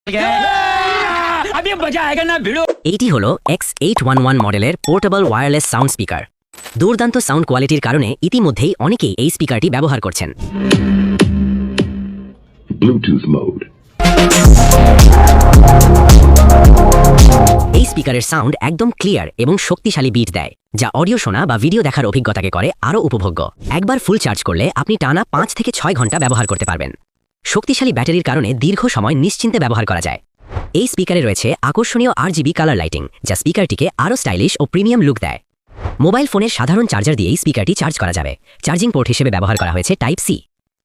अभी मजा आएगा ना भिड़ो। এইটি হলো X811 মডেলের পোর্টেবল ওয়্যারলেস সাউন্ড স্পিকার। দুর্দান্ত সাউন্ড কোয়ালিটির কারণে ইতিমধ্যেই অনেকেই এই স্পিকারটি ব্যবহার করছেন। Bluetooth mode. এই স্পিকারের সাউন্ড একদম ক্লিয়ার এবং শক্তিশালী বিট দেয়, যা অডিও শোনা বা ভিডিও দেখার অভিজ্ঞতাকে করে আরও উপভোগ্য। একবার ফুল চার্জ করলে আপনি টানা 5 থেকে 6 ঘন্টা ব্যবহার করতে পারবেন। শক্তিশালী ব্যাটারির কারণে দীর্ঘ সময় নিশ্চিন্তে ব্যবহার করা যায়। এই স্পিকারে রয়েছে আকর্ষণীয় RGB কালার লাইটিং, যা স্পিকারটিকে আরও স্টাইলিশ ও প্রিমিয়াম লুক দেয়। মোবাইল ফোনের সাধারণ চার্জার দিয়েই স্পিকারটি চার্জ করা যাবে। চার্জিং পোর্ট হিসেবে ব্যবহার করা হয়েছে টাইপ সি।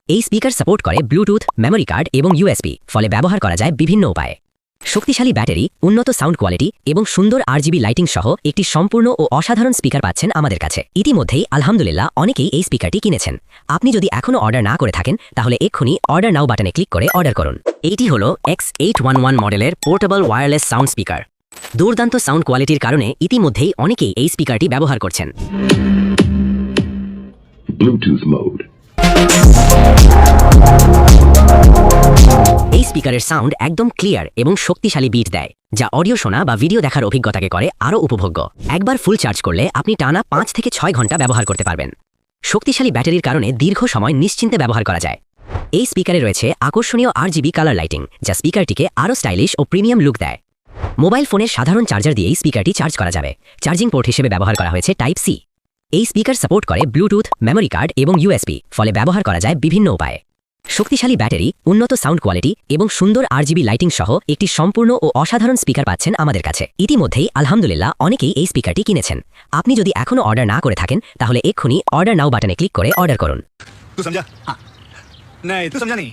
এই স্পিকার সাপোর্ট করে ব্লুটুথ, মেমোরি কার্ড এবং USB, ফলে ব্যবহার করা যায় বিভিন্ন উপায়ে। শক্তিশালী ব্যাটারি, উন্নত সাউন্ড কোয়ালিটি এবং সুন্দর RGB লাইটিং সহ একটি সম্পূর্ণ ও অসাধারণ স্পিকার পাচ্ছেন আমাদের কাছে। ইতিমধ্যেই আলহামদুলিল্লাহ অনেকেই এই স্পিকারটি কিনেছেন। আপনি যদি এখনও অর্ডার না করে থাকেন, তাহলে এক্ষুনি অর্ডার নাও বাটনে ক্লিক করে অর্ডার করুন। এইটি হলো X811 মডেলের পোর্টেবল ওয়্যারলেস সাউন্ড স্পিকার। দুর্দান্ত সাউন্ড কোয়ালিটির কারণে ইতিমধ্যেই অনেকেই এই স্পিকারটি ব্যবহার করছেন। Bluetooth mode. এই স্পিকারের সাউন্ড একদম ক্লিয়ার এবং শক্তিশালী বিট দেয়, যা অডিও শোনা বা ভিডিও দেখার অভিজ্ঞতাকে করে আরও উপভোগ্য। একবার ফুল চার্জ করলে আপনি টানা 5 থেকে 6 ঘন্টা ব্যবহার করতে পারবেন। শক্তিশালী ব্যাটারির কারণে দীর্ঘ সময় নিশ্চিন্তে ব্যবহার করা যায়। এই স্পিকারে রয়েছে আকর্ষণীয় RGB কালার লাইটিং, যা স্পিকারটিকে আরও স্টাইলিশ ও প্রিমিয়াম লুক দেয়। মোবাইল ফোনের সাধারণ চার্জার দিয়েই স্পিকারটি চার্জ করা যাবে। চার্জিং পোর্ট হিসেবে ব্যবহার করা হয়েছে টাইপ সি। এই স্পিকার সাপোর্ট করে ব্লুটুথ, মেমোরি কার্ড এবং USB, ফলে ব্যবহার করা যায় বিভিন্ন উপায়ে। শক্তিশালী ব্যাটারি, উন্নত সাউন্ড কোয়ালিটি এবং সুন্দর RGB লাইটিং সহ একটি সম্পূর্ণ ও অসাধারণ স্পিকার পাচ্ছেন আমাদের কাছে। ইতিমধ্যেই আলহামদুলিল্লাহ অনেকেই এই স্পিকারটি কিনেছেন। আপনি যদি এখনও অর্ডার না করে থাকেন, তাহলে এক্ষুনি অর্ডার নাও বাটনে ক্লিক করে অর্ডার করুন। तू समझा? हाँ। नहीं तू समझा नहीं।